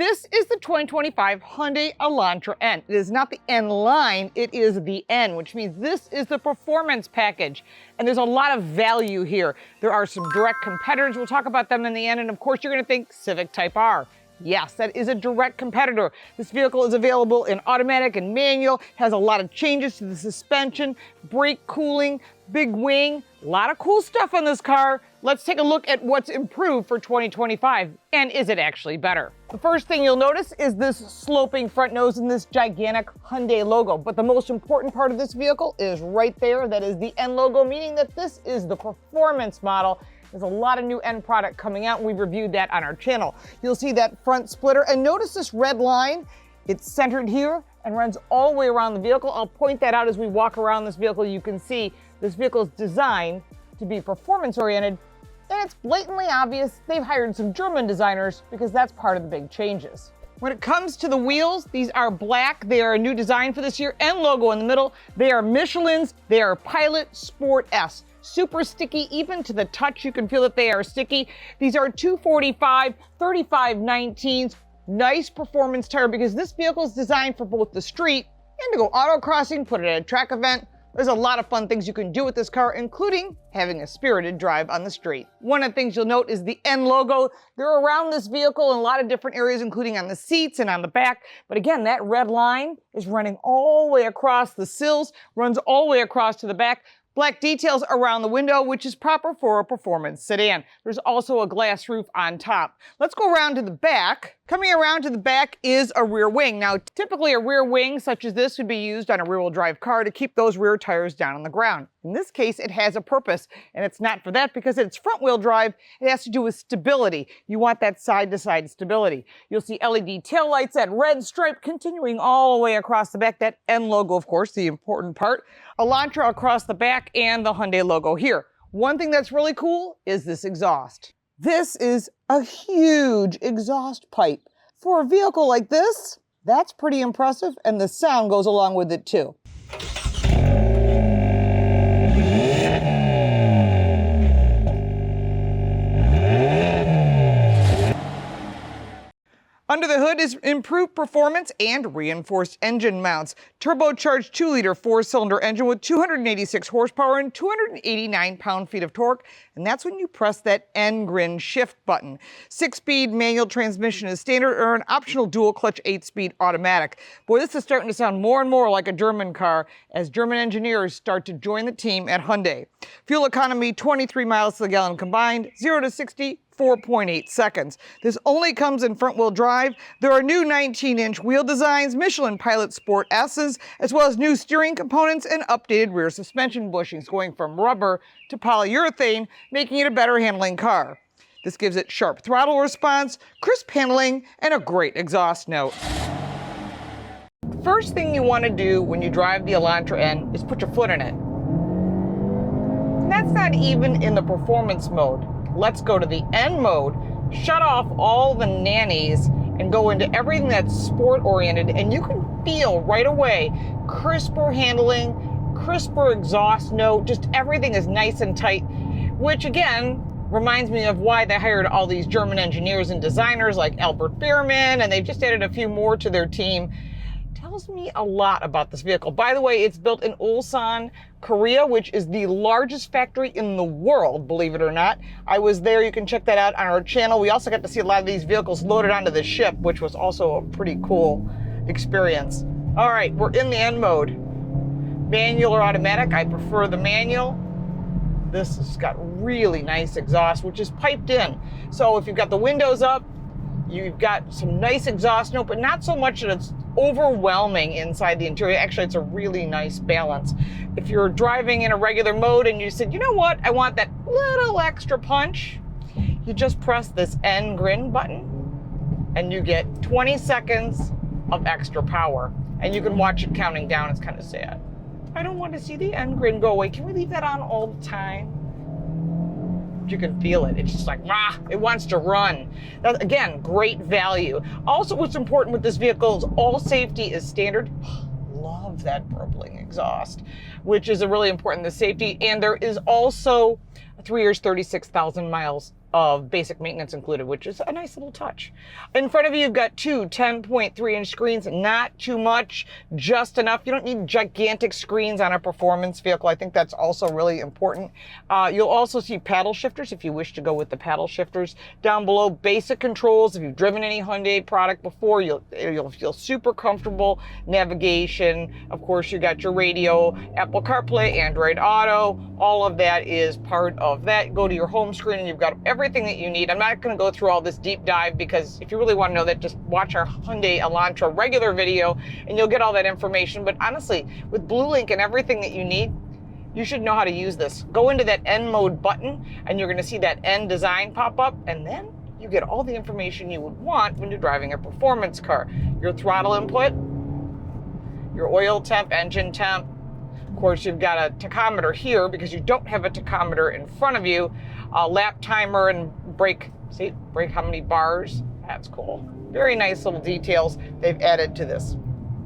This is the 2025 Hyundai Elantra N. It is not the N line, it is the N, which means this is the performance package. And there's a lot of value here. There are some direct competitors. We'll talk about them in the end. And of course, you're going to think Civic Type R. Yes, that is a direct competitor. This vehicle is available in automatic and manual, has a lot of changes to the suspension, brake cooling, big wing, a lot of cool stuff on this car. Let's take a look at what's improved for 2025, and is it actually better? The first thing you'll notice is this sloping front nose and this gigantic Hyundai logo, but the most important part of this vehicle is right there. That is the N logo, meaning that this is the performance model. There's a lot of new N product coming out, and we've reviewed that on our channel. You'll see that front splitter, and notice this red line. It's centered here and runs all the way around the vehicle. I'll point that out as we walk around this vehicle. You can see this vehicle is designed to be performance-oriented, and it's blatantly obvious they've hired some German designers because that's part of the big changes. When it comes to the wheels, these are black. They are a new design for this year. N logo in the middle. They are Michelin's. They are Pilot Sport S. Super sticky, even to the touch, you can feel that they are sticky. These are 245, 3519s, nice performance tire because this vehicle is designed for both the street and to go autocrossing, put it at a track event. There's a lot of fun things you can do with this car, including having a spirited drive on the street. One of the things you'll note is the N logo. They're around this vehicle in a lot of different areas, including on the seats and on the back. But again, that red line is running all the way across the sills, runs all the way across to the back. Black details around the window, which is proper for a performance sedan. There's also a glass roof on top. Let's go around to the back. Coming around to the back is a rear wing. Now, typically a rear wing such as this would be used on a rear-wheel drive car to keep those rear tires down on the ground. In this case, it has a purpose, and it's not for that because it's front-wheel drive. It has to do with stability. You want that side-to-side stability. You'll see LED taillights, that red stripe continuing all the way across the back. That N logo, of course, the important part. Elantra across the back and the Hyundai logo here. One thing that's really cool is this exhaust. This is a huge exhaust pipe. For a vehicle like this, that's pretty impressive, and the sound goes along with it too. Under the hood is improved performance and reinforced engine mounts. Turbocharged 2-liter 4-cylinder engine with 286 horsepower and 289 pound-feet of torque. And that's when you press that N-grin shift button. 6-speed manual transmission is standard or an optional dual-clutch 8-speed automatic. Boy, this is starting to sound more and more like a German car as German engineers start to join the team at Hyundai. Fuel economy, 23 miles to the gallon combined, 0 to 60, 4.8 seconds. This only comes in front-wheel drive. There are new 19-inch wheel designs, Michelin Pilot Sport S's, as well as new steering components and updated rear suspension bushings going from rubber to polyurethane, making it a better handling car. This gives it sharp throttle response, crisp handling, and a great exhaust note. First thing you want to do when you drive the Elantra N is put your foot in it. And that's not even in the performance mode. Let's go to the N mode, shut off all the nannies, and go into everything that's sport-oriented, and you can feel right away crisper handling, crisper exhaust note, just everything is nice and tight, which again reminds me of why they hired all these German engineers and designers like Albert Biermann, and they've just added a few more to their team. Tells me a lot about this vehicle. By the way, it's built in Ulsan, Korea, which is the largest factory in the world, believe it or not. I was there. You can check that out on our channel. We also got to see a lot of these vehicles loaded onto the ship, which was also a pretty cool experience. All right, we're in the N mode. Manual or automatic? I prefer the manual. This has got really nice exhaust, which is piped in. So if you've got the windows up, you've got some nice exhaust note, but not so much that it's overwhelming inside the interior. Actually, it's a really nice balance. If you're driving in a regular mode and you said, you know what, I want that little extra punch, you just press this N grin button and you get 20 seconds of extra power. And you can watch it counting down. It's kind of sad. I don't want to see the N grin go away. Can we leave that on all the time? You can feel it. It's just like, rah, it wants to run. That, again, great value. Also, what's important with this vehicle is all safety is standard. Love that burbling exhaust, which is a really important, the safety. And there is also 3 years, 36,000 miles of basic maintenance included, which is a nice little touch. In front of you, you've got two 10.3-inch screens, not too much, just enough. You don't need gigantic screens on a performance vehicle. I think that's also really important. You'll also see paddle shifters if you wish to go with the paddle shifters. Down below, basic controls. If you've driven any Hyundai product before, you'll feel super comfortable. Navigation, of course, you got your radio, Apple CarPlay, Android Auto. All of that is part of that. Go to your home screen and you've got everything that you need. I'm not going to go through all this deep dive because if you really want to know that, just watch our Hyundai Elantra regular video and you'll get all that information. But honestly, with BlueLink and everything that you need, you should know how to use this. Go into that N mode button and you're going to see that N design pop up, and then you get all the information you would want when you're driving a performance car. Your throttle input, your oil temp, engine temp. Of course, you've got a tachometer here because you don't have a tachometer in front of you. A lap timer and brake how many bars. That's cool. Very nice little details they've added to this.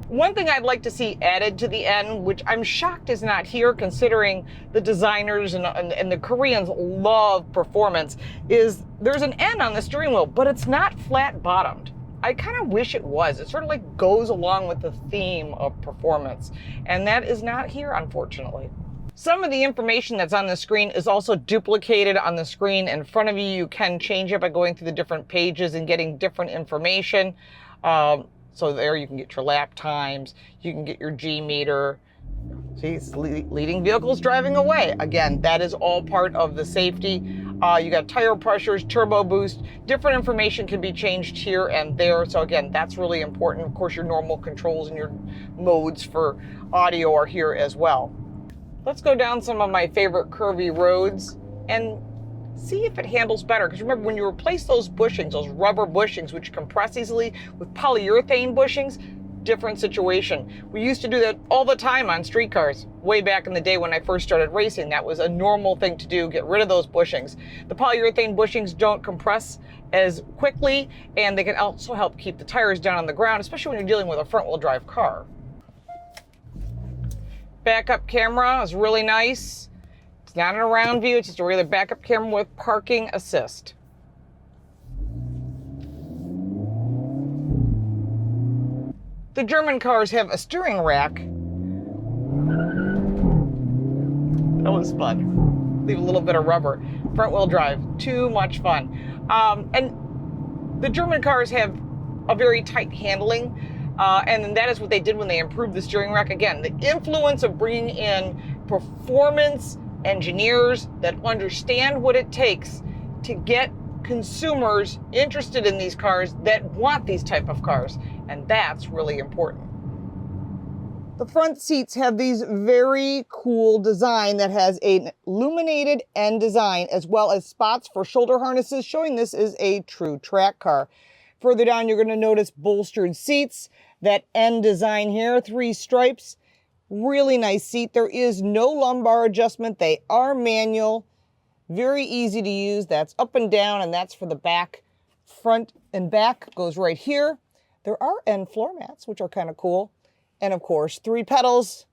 One thing I'd like to see added to the N, which I'm shocked is not here considering the designers and the Koreans love performance, is there's an N on the steering wheel, but it's not flat bottomed. I kind of wish it was. It sort of like goes along with the theme of performance, and that is not here, unfortunately. Some of the information that's on the screen is also duplicated on the screen in front of you. You can change it by going through the different pages and getting different information. So there you can get your lap times, you can get your G meter. See, it's leading vehicles driving away. Again, that is all part of the safety. You got tire pressures, turbo boost, different information can be changed here and there. So again, that's really important. Of course, your normal controls and your modes for audio are here as well. Let's go down some of my favorite curvy roads and see if it handles better. Because remember, when you replace those bushings, those rubber bushings, which compress easily, with polyurethane bushings, different situation. We used to do that all the time on street cars. Way back in the day when I first started racing, that was a normal thing to do, get rid of those bushings. The polyurethane bushings don't compress as quickly, and they can also help keep the tires down on the ground, especially when you're dealing with a front-wheel drive car. Backup camera is really nice. It's not an around view, it's just a regular backup camera with parking assist. The German cars have a steering rack. That was fun. Leave a little bit of rubber. Front wheel drive, too much fun. And the German cars have a very tight handling. And that is what they did when they improved the steering rack. Again, the influence of bringing in performance engineers that understand what it takes to get consumers interested in these cars that want these type of cars. And that's really important. The front seats have these very cool design that has an illuminated N design as well as spots for shoulder harnesses, showing this is a true track car. Further down, you're going to notice bolstered seats. That N design here, 3 stripes, really nice seat. There is no lumbar adjustment. They are manual, very easy to use. That's up and down, and that's for the back. Front and back goes right here. There are N floor mats, which are kind of cool. And of course, 3 pedals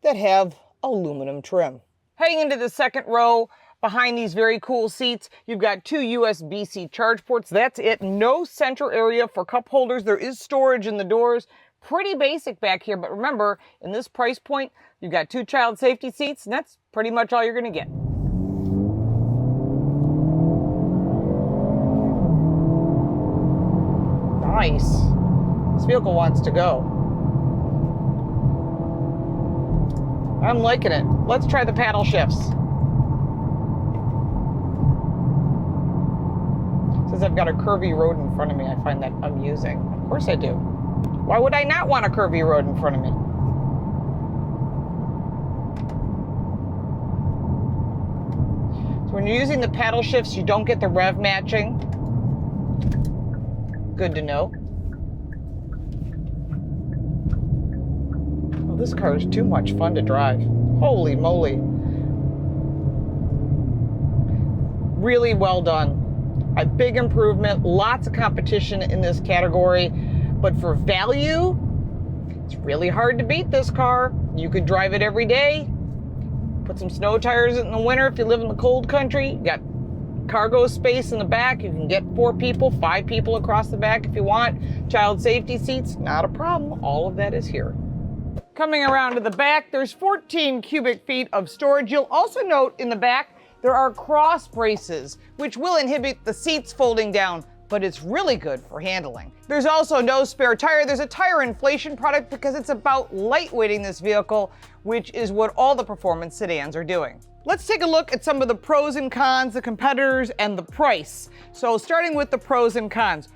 that have aluminum trim. Heading into the second row, behind these very cool seats, you've got 2 USB-C charge ports. That's it. No center area for cup holders. There is storage in the doors. Pretty basic back here, but remember, in this price point, you've got 2 child safety seats, and that's pretty much all you're going to get. Nice. This vehicle wants to go. I'm liking it. Let's try the paddle shifts. Since I've got a curvy road in front of me, I find that amusing. Of course I do. Why would I not want a curvy road in front of me? So when you're using the paddle shifts, you don't get the rev matching. Good to know. Oh, this car is too much fun to drive. Holy moly. Really well done. A big improvement, lots of competition in this category, but for value, it's really hard to beat this car. You could drive it every day, put some snow tires in the winter if you live in the cold country. You got cargo space in the back. You can get 4 people, 5 people across the back if you want. Child safety seats, not a problem. All of that is here. Coming around to the back, there's 14 cubic feet of storage. You'll also note in the back, there are cross braces, which will inhibit the seats folding down, but it's really good for handling. There's also no spare tire. There's a tire inflation product because it's about lightweighting this vehicle, which is what all the performance sedans are doing. Let's take a look at some of the pros and cons, the competitors, and the price. So starting with the pros and cons.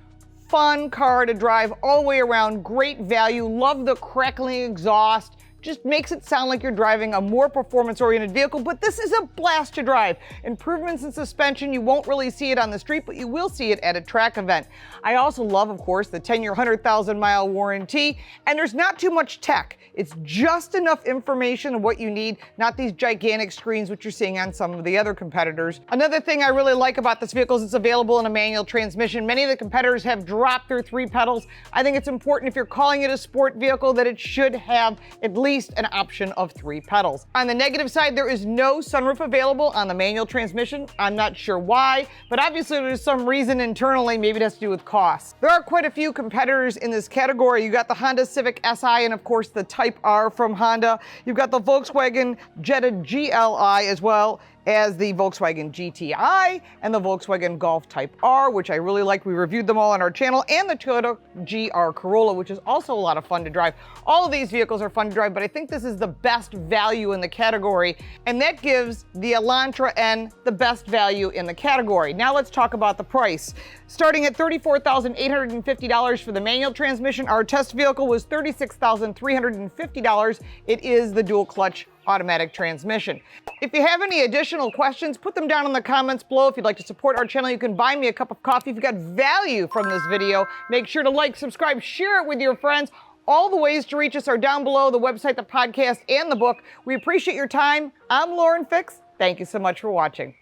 Fun car to drive all the way around, great value, love the crackling exhaust, just makes it sound like you're driving a more performance-oriented vehicle, but this is a blast to drive. Improvements in suspension, you won't really see it on the street, but you will see it at a track event. I also love, of course, the 10-year, 100,000-mile warranty, and there's not too much tech. It's just enough information of what you need, not these gigantic screens which you're seeing on some of the other competitors. Another thing I really like about this vehicle is it's available in a manual transmission. Many of the competitors have dropped their 3 pedals. I think it's important if you're calling it a sport vehicle that it should have at least an option of 3 pedals. On the negative side, there is no sunroof available on the manual transmission. I'm not sure why, but obviously there's some reason internally, maybe it has to do with cost. There are quite a few competitors in this category. You got the Honda Civic Si and of course the Type R from Honda. You've got the Volkswagen Jetta GLI as well as the Volkswagen GTI and the Volkswagen Golf Type R, which I really like. We reviewed them all on our channel, and the Toyota GR Corolla, which is also a lot of fun to drive. All of these vehicles are fun to drive, but I think this is the best value in the category, and that gives the Elantra N the best value in the category. Now let's talk about the price. Starting at $34,850 for the manual transmission, our test vehicle was $36,350. It is the dual clutch automatic transmission. If you have any additional questions, put them down in the comments below. If you'd like to support our channel, you can buy me a cup of coffee. If you got value from this video, make sure to like, subscribe, share it with your friends. All the ways to reach us are down below, the website, the podcast, and the book. We appreciate your time. I'm Lauren Fix. Thank you so much for watching.